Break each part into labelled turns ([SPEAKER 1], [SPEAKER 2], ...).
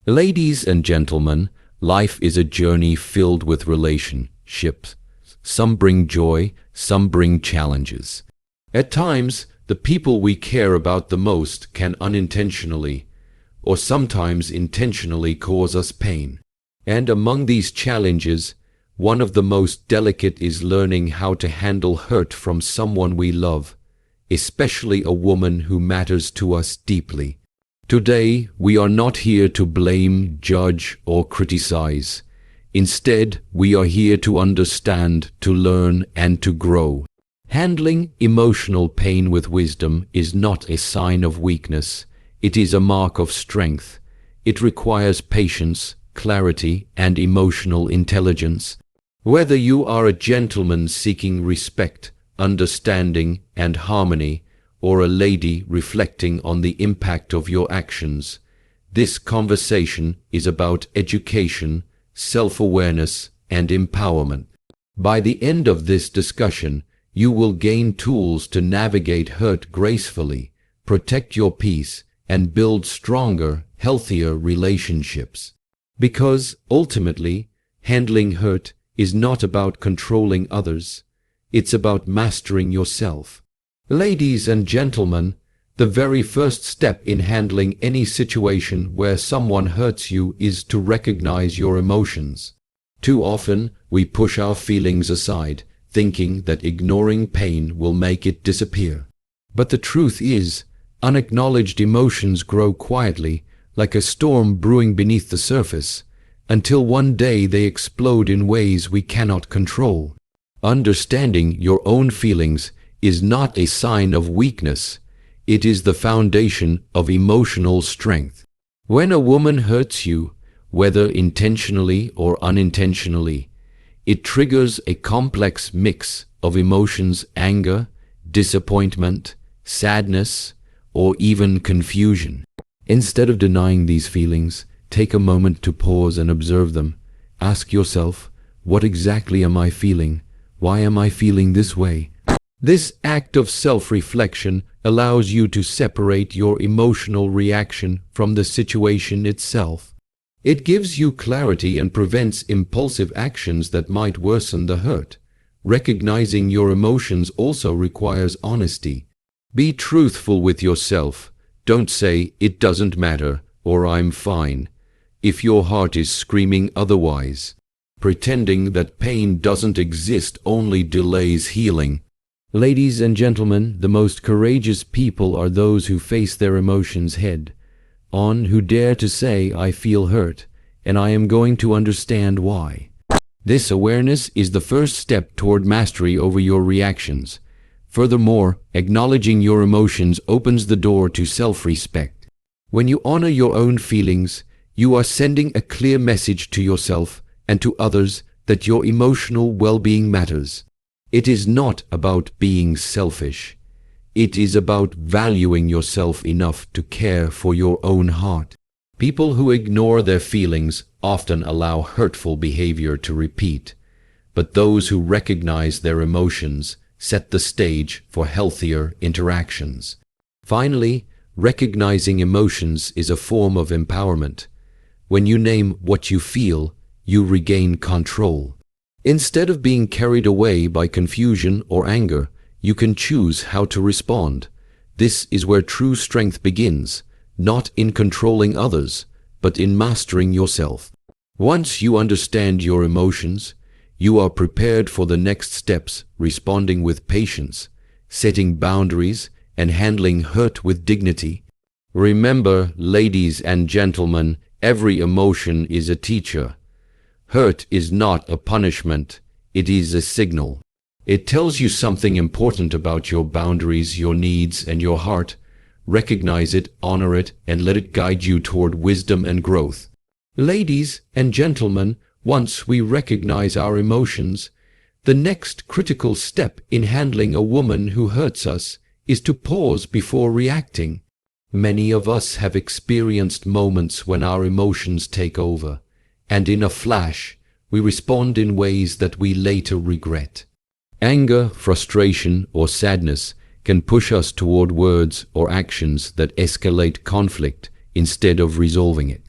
[SPEAKER 1] Ladies and gentlemen, life is a journey filled with relationships. Some bring joy, some bring challenges. At times, the people we care about the most can unintentionally, or sometimes intentionally, cause us pain. And among these challenges, one of the most delicate is learning how to handle hurt from someone we love, especially a woman who matters to us deeply. Today, we are not here to blame, judge, or criticize. Instead, we are here to understand, to learn, and to grow. Handling emotional pain with wisdom is not a sign of weakness. It is a mark of strength. It requires patience, clarity, and emotional intelligence. Whether you are a gentleman seeking respect, understanding, and harmony, or a lady reflecting on the impact of your actions, this conversation is about education, self-awareness, and empowerment. By the end of this discussion, you will gain tools to navigate hurt gracefully, protect your peace, and build stronger, healthier relationships. Because, ultimately, handling hurt is not about controlling others. It's about mastering yourself. Ladies and gentlemen, the very first step in handling any situation where someone hurts you is to recognize your emotions. Too often, we push our feelings aside, thinking that ignoring pain will make it disappear. But the truth is, unacknowledged emotions grow quietly, like a storm brewing beneath the surface, until one day they explode in ways we cannot control. Understanding your own feelings is not a sign of weakness. It is the foundation of emotional strength. When a woman hurts you, whether intentionally or unintentionally, it triggers a complex mix of emotions: anger, disappointment, sadness, or even confusion. Instead of denying these feelings, take a moment to pause and observe them. Ask yourself, what exactly am I feeling? Why am I feeling this way? This act of self-reflection allows you to separate your emotional reaction from the situation itself. It gives you clarity and prevents impulsive actions that might worsen the hurt. Recognizing your emotions also requires honesty. Be truthful with yourself. Don't say, "It doesn't matter," or "I'm fine," if your heart is screaming otherwise. Pretending that pain doesn't exist only delays healing. Ladies and gentlemen, the most courageous people are those who face their emotions head on, who dare to say, "I feel hurt, and I am going to understand why." This awareness is the first step toward mastery over your reactions. Furthermore, acknowledging your emotions opens the door to self-respect. When you honor your own feelings, you are sending a clear message to yourself and to others that your emotional well-being matters. It is not about being selfish. It is about valuing yourself enough to care for your own heart. People who ignore their feelings often allow hurtful behavior to repeat, but those who recognize their emotions set the stage for healthier interactions. Finally, recognizing emotions is a form of empowerment. When you name what you feel, you regain control. Instead of being carried away by confusion or anger, you can choose how to respond. This is where true strength begins, not in controlling others, but in mastering yourself. Once you understand your emotions, you are prepared for the next steps: responding with patience, setting boundaries, and handling hurt with dignity. Remember, ladies and gentlemen, every emotion is a teacher. Hurt is not a punishment, it is a signal. It tells you something important about your boundaries, your needs, and your heart. Recognize it, honor it, and let it guide you toward wisdom and growth. Ladies and gentlemen, once we recognize our emotions, the next critical step in handling a woman who hurts us is to pause before reacting. Many of us have experienced moments when our emotions take over, and in a flash, we respond in ways that we later regret. Anger, frustration, or sadness can push us toward words or actions that escalate conflict instead of resolving it.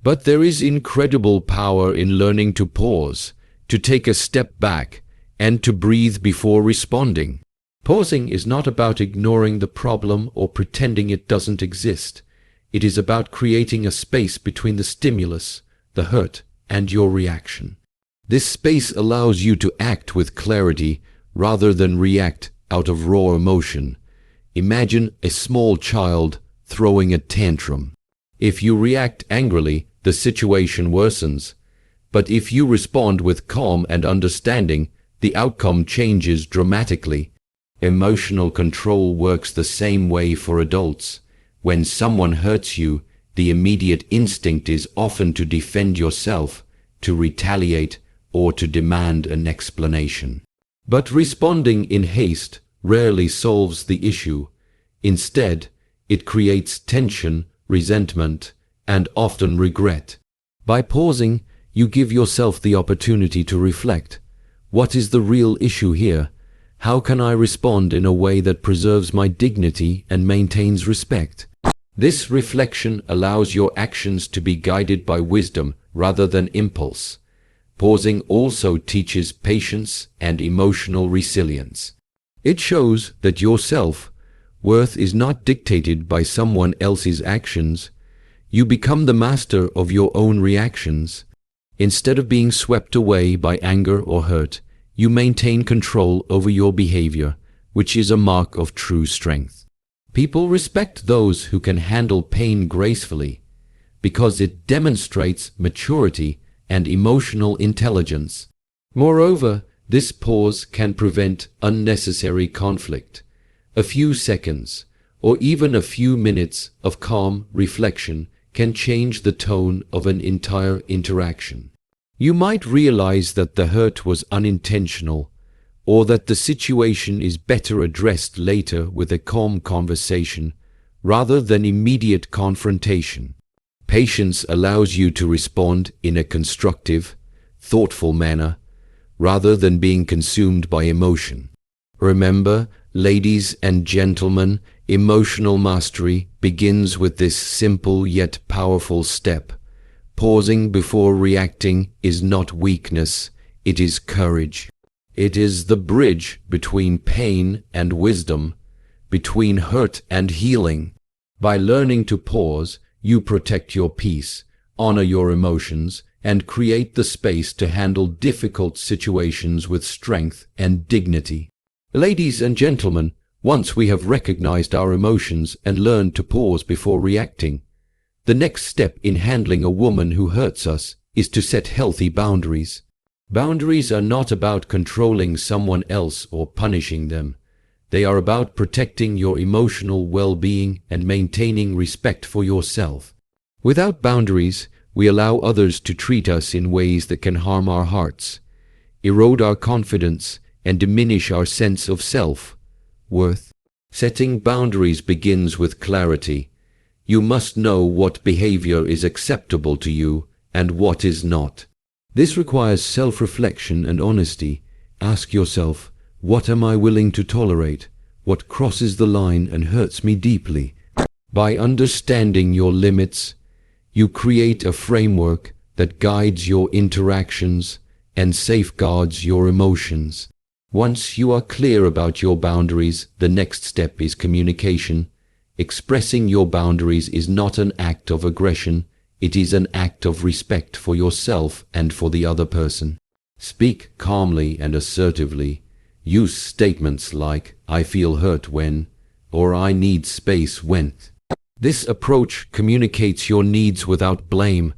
[SPEAKER 1] But there is incredible power in learning to pause, to take a step back, and to breathe before responding. Pausing is not about ignoring the problem or pretending it doesn't exist. It is about creating a space between the stimulus, the hurt, and your reaction. This space allows you to act with clarity rather than react out of raw emotion. Imagine a small child throwing a tantrum. If you react angrily, the situation worsens. But if you respond with calm and understanding, the outcome changes dramatically. Emotional control works the same way for adults. When someone hurts you, the immediate instinct is often to defend yourself, to retaliate, or to demand an explanation. But responding in haste rarely solves the issue. Instead, it creates tension, resentment, and often regret. By pausing, you give yourself the opportunity to reflect. What is the real issue here? How can I respond in a way that preserves my dignity and maintains respect? This reflection allows your actions to be guided by wisdom rather than impulse. Pausing also teaches patience and emotional resilience. It shows that your self-worth is not dictated by someone else's actions. You become the master of your own reactions. Instead of being swept away by anger or hurt, you maintain control over your behavior, which is a mark of true strength. People respect those who can handle pain gracefully, because it demonstrates maturity and emotional intelligence. Moreover, this pause can prevent unnecessary conflict. A few seconds, or even a few minutes of calm reflection can change the tone of an entire interaction. You might realize that the hurt was unintentional, or that the situation is better addressed later with a calm conversation rather than immediate confrontation. Patience allows you to respond in a constructive, thoughtful manner rather than being consumed by emotion. Remember, ladies and gentlemen, emotional mastery begins with this simple yet powerful step. Pausing before reacting is not weakness, it is courage. It is the bridge between pain and wisdom, between hurt and healing. By learning to pause, you protect your peace, honor your emotions, and create the space to handle difficult situations with strength and dignity. Ladies and gentlemen, once we have recognized our emotions and learned to pause before reacting, the next step in handling a woman who hurts us is to set healthy boundaries. Boundaries are not about controlling someone else or punishing them. They are about protecting your emotional well-being and maintaining respect for yourself. Without boundaries, we allow others to treat us in ways that can harm our hearts, erode our confidence, and diminish our sense of self-worth. Setting boundaries begins with clarity. You must know what behavior is acceptable to you and what is not. This requires self-reflection and honesty. Ask yourself, what am I willing to tolerate? What crosses the line and hurts me deeply? By understanding your limits, you create a framework that guides your interactions and safeguards your emotions. Once you are clear about your boundaries, the next step is communication. Expressing your boundaries is not an act of aggression, it is an act of respect for yourself and for the other person. Speak calmly and assertively. Use statements like, I feel hurt when, or I need space when. This approach communicates your needs without blame,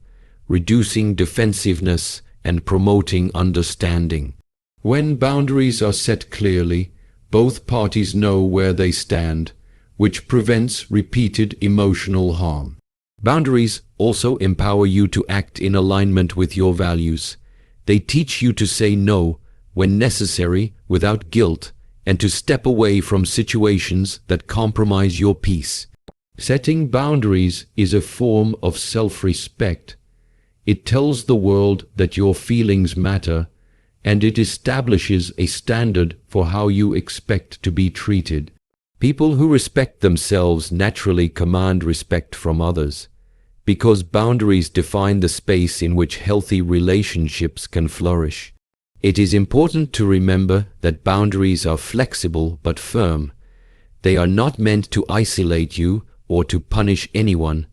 [SPEAKER 1] reducing defensiveness and promoting understanding. When boundaries are set clearly, both parties know where they stand, which prevents repeated emotional harm. Boundaries also empower you to act in alignment with your values. They teach you to say no when necessary without guilt and to step away from situations that compromise your peace. Setting boundaries is a form of self-respect. It tells the world that your feelings matter, and it establishes a standard for how you expect to be treated. People who respect themselves naturally command respect from others. because boundaries define the space in which healthy relationships can flourish. It is important to remember that boundaries are flexible but firm. They are not meant to isolate you or to punish anyone.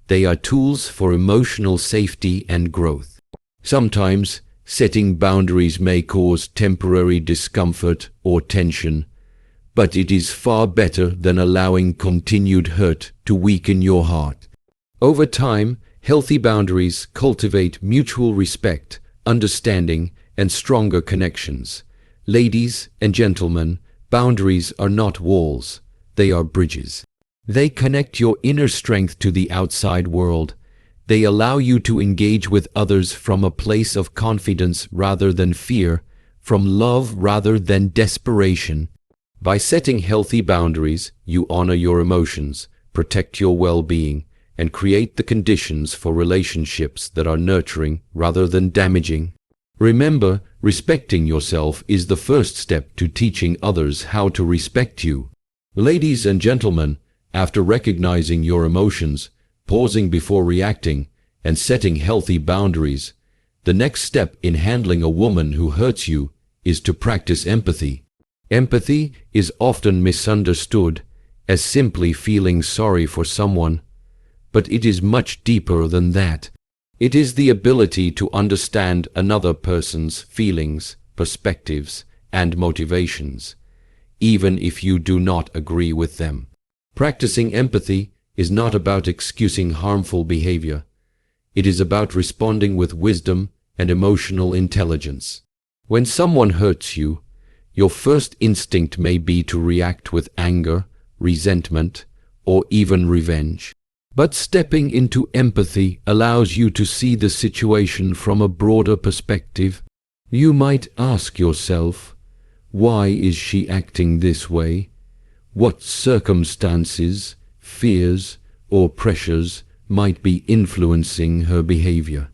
[SPEAKER 1] They are tools for emotional safety and growth. Sometimes, setting boundaries may cause temporary discomfort or tension, but it is far better than allowing continued hurt to weaken your heart. Over time, healthy boundaries cultivate mutual respect, understanding, and stronger connections. Ladies and gentlemen, boundaries are not walls, they are bridges. They connect your inner strength to the outside world. They allow you to engage with others from a place of confidence rather than fear, from love rather than desperation. By setting healthy boundaries, you honor your emotions, protect your well-being, and create the conditions for relationships that are nurturing rather than damaging. Remember, respecting yourself is the first step to teaching others how to respect you. Ladies and gentlemen, after recognizing your emotions, pausing before reacting, and setting healthy boundaries, the next step in handling a woman who hurts you is to practice empathy. Empathy is often misunderstood as simply feeling sorry for someone, but it is much deeper than that. It is the ability to understand another person's feelings, perspectives, and motivations, even if you do not agree with them. Practicing empathy is not about excusing harmful behavior. It is about responding with wisdom and emotional intelligence. When someone hurts you, your first instinct may be to react with anger, resentment, or even revenge. But stepping into empathy allows you to see the situation from a broader perspective. You might ask yourself, why is she acting this way? What circumstances, fears, or pressures might be influencing her behavior?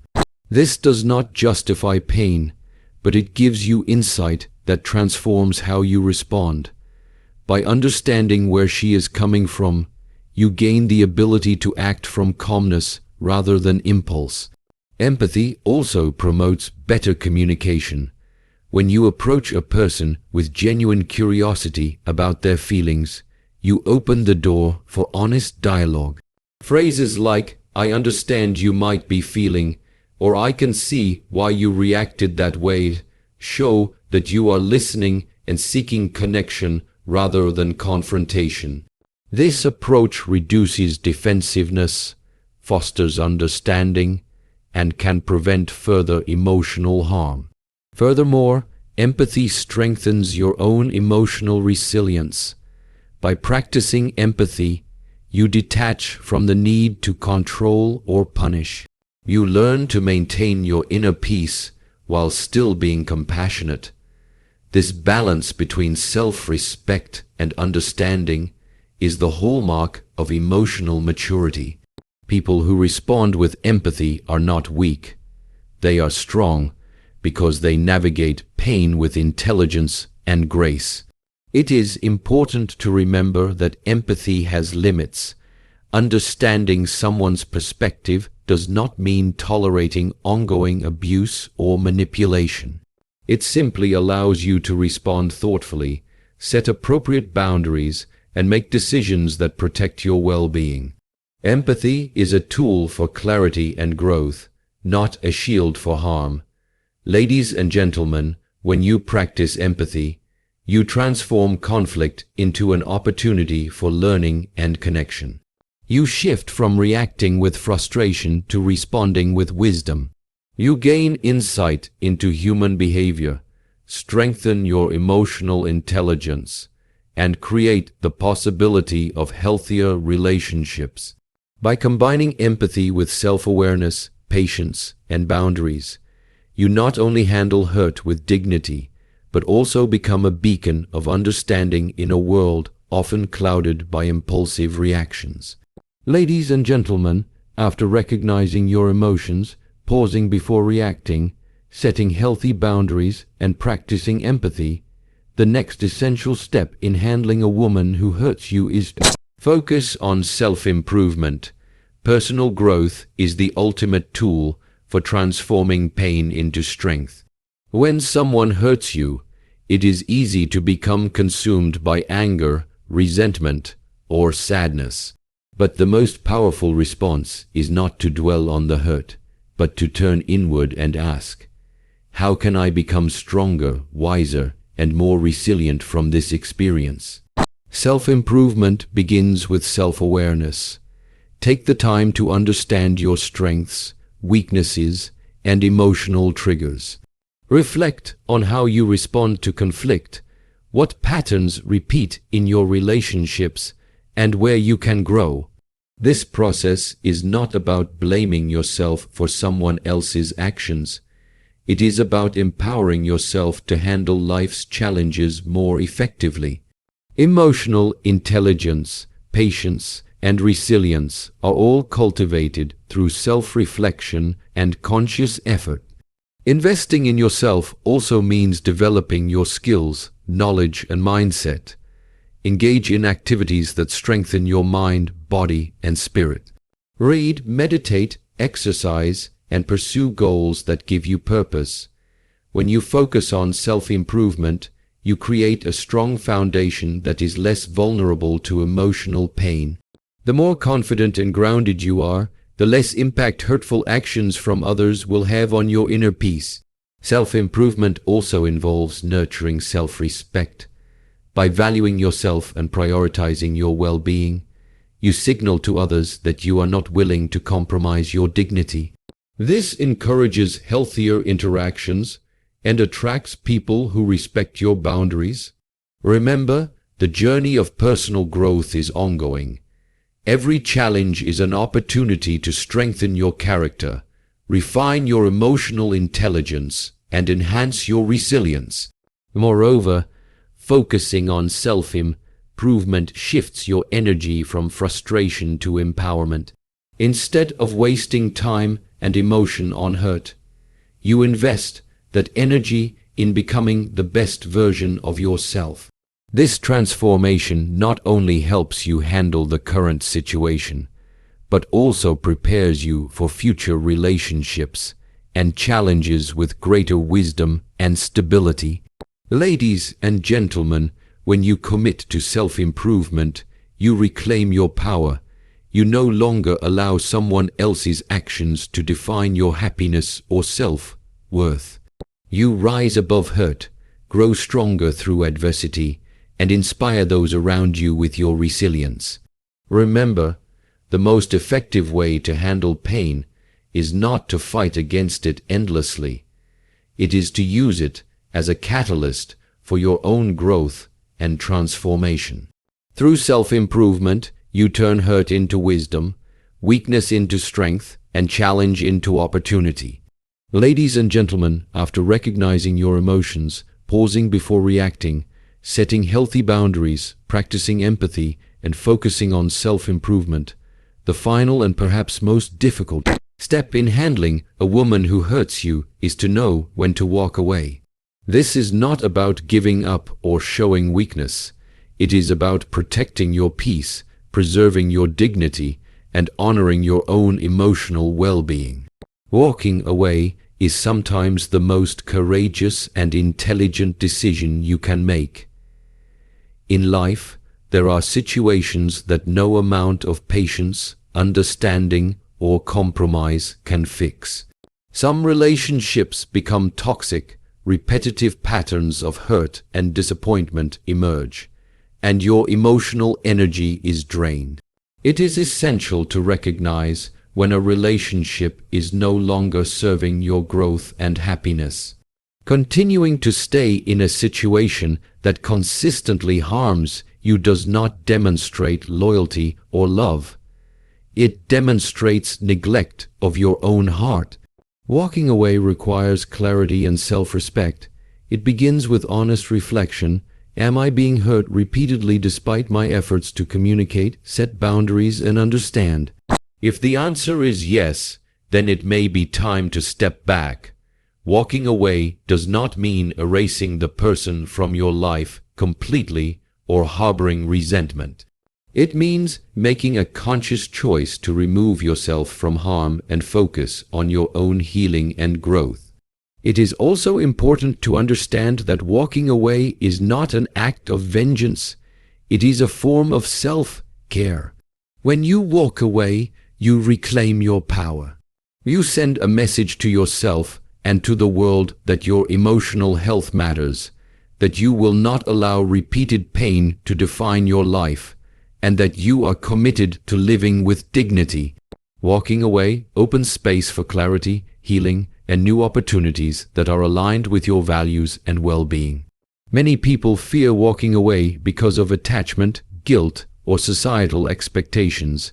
[SPEAKER 1] This does not justify pain, but it gives you insight that transforms how you respond. By understanding where she is coming from, you gain the ability to act from calmness rather than impulse. Empathy also promotes better communication. When you approach a person with genuine curiosity about their feelings, you open the door for honest dialogue. Phrases like, "I understand you might be feeling," or "I can see why you reacted that way," show that you are listening and seeking connection rather than confrontation. This approach reduces defensiveness, fosters understanding, and can prevent further emotional harm. Furthermore, empathy strengthens your own emotional resilience. By practicing empathy, you detach from the need to control or punish. You learn to maintain your inner peace while still being compassionate. This balance between self-respect and understanding is the hallmark of emotional maturity. People who respond with empathy are not weak. They are strong because they navigate pain with intelligence and grace. It is important to remember that empathy has limits. Understanding someone's perspective does not mean tolerating ongoing abuse or manipulation. It simply allows you to respond thoughtfully, set appropriate boundaries, and make decisions that protect your well-being. Empathy is a tool for clarity and growth, not a shield for harm. Ladies and gentlemen, when you practice empathy, you transform conflict into an opportunity for learning and connection. You shift from reacting with frustration to responding with wisdom. You gain insight into human behavior, strengthen your emotional intelligence, and create the possibility of healthier relationships. By combining empathy with self-awareness, patience, and boundaries, you not only handle hurt with dignity, but also become a beacon of understanding in a world often clouded by impulsive reactions. Ladies and gentlemen, after recognizing your emotions, pausing before reacting, setting healthy boundaries, and practicing empathy, the next essential step in handling a woman who hurts you is to focus on self-improvement. Personal growth is the ultimate tool for transforming pain into strength. When someone hurts you, it is easy to become consumed by anger, resentment, or sadness. But the most powerful response is not to dwell on the hurt, but to turn inward and ask, how can I become stronger, wiser, and more resilient from this experience? Self-improvement begins with self-awareness. Take the time to understand your strengths, weaknesses, and emotional triggers. Reflect on how you respond to conflict, what patterns repeat in your relationships, and where you can grow. This process is not about blaming yourself for someone else's actions. It is about empowering yourself to handle life's challenges more effectively. Emotional intelligence, patience, and resilience are all cultivated through self-reflection and conscious effort. Investing in yourself also means developing your skills, knowledge, and mindset. Engage in activities that strengthen your mind, body, and spirit. Read, meditate, exercise, and pursue goals that give you purpose. When you focus on self-improvement, you create a strong foundation that is less vulnerable to emotional pain. The more confident and grounded you are, the less impact hurtful actions from others will have on your inner peace. Self-improvement also involves nurturing self-respect. By valuing yourself and prioritizing your well-being, you signal to others that you are not willing to compromise your dignity. This encourages healthier interactions and attracts people who respect your boundaries. Remember, the journey of personal growth is ongoing. Every challenge is an opportunity to strengthen your character, refine your emotional intelligence, and enhance your resilience. Moreover, focusing on self-improvement shifts your energy from frustration to empowerment. Instead of wasting time and emotion on hurt, you invest that energy in becoming the best version of yourself. This transformation not only helps you handle the current situation, but also prepares you for future relationships and challenges with greater wisdom and stability. Ladies and gentlemen, when you commit to self-improvement, you reclaim your power. You no longer allow someone else's actions to define your happiness or self-worth. You rise above hurt, grow stronger through adversity, and inspire those around you with your resilience. Remember, the most effective way to handle pain is not to fight against it endlessly. It is to use it as a catalyst for your own growth and transformation. Through self-improvement, you turn hurt into wisdom, weakness into strength, and challenge into opportunity. Ladies and gentlemen, after recognizing your emotions, pausing before reacting, setting healthy boundaries, practicing empathy, and focusing on self-improvement, the final and perhaps most difficult step in handling a woman who hurts you is to know when to walk away. This is not about giving up or showing weakness. It is about protecting your peace, preserving your dignity, and honoring your own emotional well-being. Walking away is sometimes the most courageous and intelligent decision you can make. In life, there are situations that no amount of patience, understanding, or compromise can fix. Some relationships become toxic, repetitive patterns of hurt and disappointment emerge, and your emotional energy is drained. It is essential to recognize when a relationship is no longer serving your growth and happiness. Continuing to stay in a situation that consistently harms you does not demonstrate loyalty or love. It demonstrates neglect of your own heart. Walking away requires clarity and self-respect. It begins with honest reflection. Am I being hurt repeatedly despite my efforts to communicate, set boundaries, and understand? If the answer is yes, then it may be time to step back. Walking away does not mean erasing the person from your life completely or harboring resentment. It means making a conscious choice to remove yourself from harm and focus on your own healing and growth. It is also important to understand that walking away is not an act of vengeance. It is a form of self-care. When you walk away, you reclaim your power. You send a message to yourself and to the world that your emotional health matters, that you will not allow repeated pain to define your life, and that you are committed to living with dignity. Walking away opens space for clarity, healing, and new opportunities that are aligned with your values and well-being. Many people fear walking away because of attachment, guilt, or societal expectations.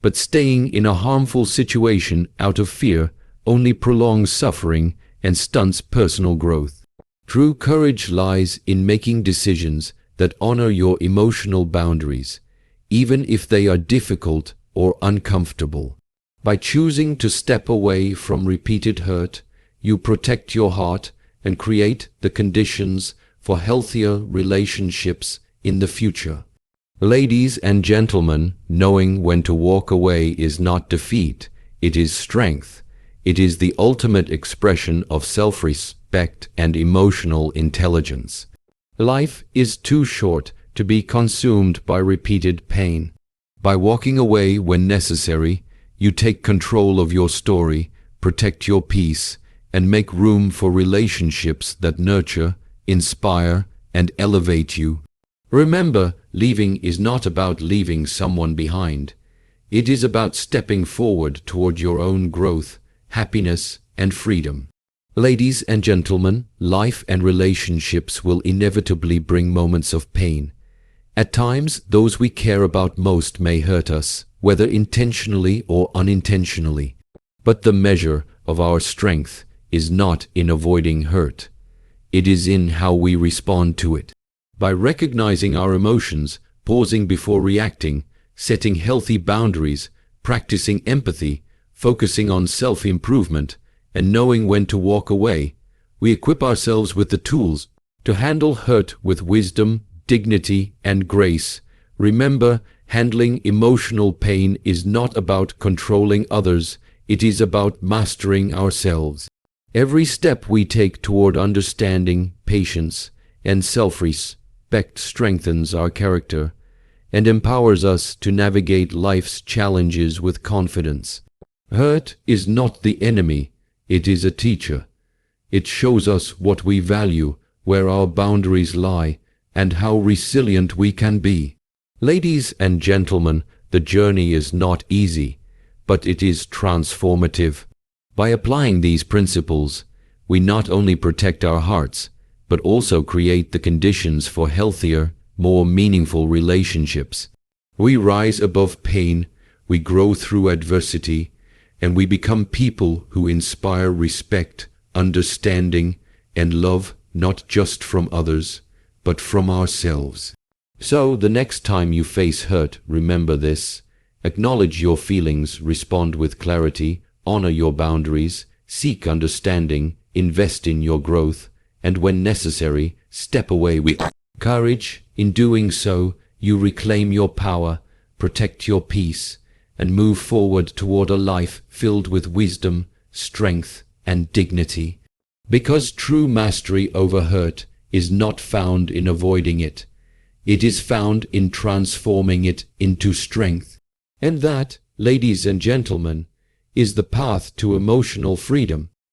[SPEAKER 1] But staying in a harmful situation out of fear only prolongs suffering and stunts personal growth. True courage lies in making decisions that honor your emotional boundaries, even if they are difficult or uncomfortable. By choosing to step away from repeated hurt, you protect your heart and create the conditions for healthier relationships in the future. Ladies and gentlemen, knowing when to walk away is not defeat, it is strength. It is the ultimate expression of self-respect and emotional intelligence. Life is too short to be consumed by repeated pain. By walking away when necessary, you take control of your story, protect your peace, and make room for relationships that nurture, inspire, and elevate you. Remember, leaving is not about leaving someone behind. It is about stepping forward toward your own growth, happiness, and freedom. Ladies and gentlemen, life and relationships will inevitably bring moments of pain. At times, those we care about most may hurt us, whether intentionally or unintentionally. But the measure of our strength is not in avoiding hurt. It is in how we respond to it. By recognizing our emotions, pausing before reacting, setting healthy boundaries, practicing empathy, focusing on self-improvement, and knowing when to walk away, we equip ourselves with the tools to handle hurt with wisdom, dignity, and grace. Remember, handling emotional pain is not about controlling others, it is about mastering ourselves. Every step we take toward understanding, patience, and self-respect strengthens our character and empowers us to navigate life's challenges with confidence. Hurt is not the enemy, it is a teacher. It shows us what we value, where our boundaries lie, and how resilient we can be. Ladies and gentlemen, the journey is not easy, but it is transformative. By applying these principles, we not only protect our hearts, but also create the conditions for healthier, more meaningful relationships. We rise above pain, we grow through adversity, and we become people who inspire respect, understanding, and love not just from others, but from ourselves. So, the next time you face hurt, remember this. Acknowledge your feelings, respond with clarity, honor your boundaries, seek understanding, invest in your growth, and when necessary, step away with courage. In doing so, you reclaim your power, protect your peace, and move forward toward a life filled with wisdom, strength, and dignity. Because true mastery over hurt is not found in avoiding it. It is found in transforming it into strength. And that, ladies and gentlemen, is the path to emotional freedom.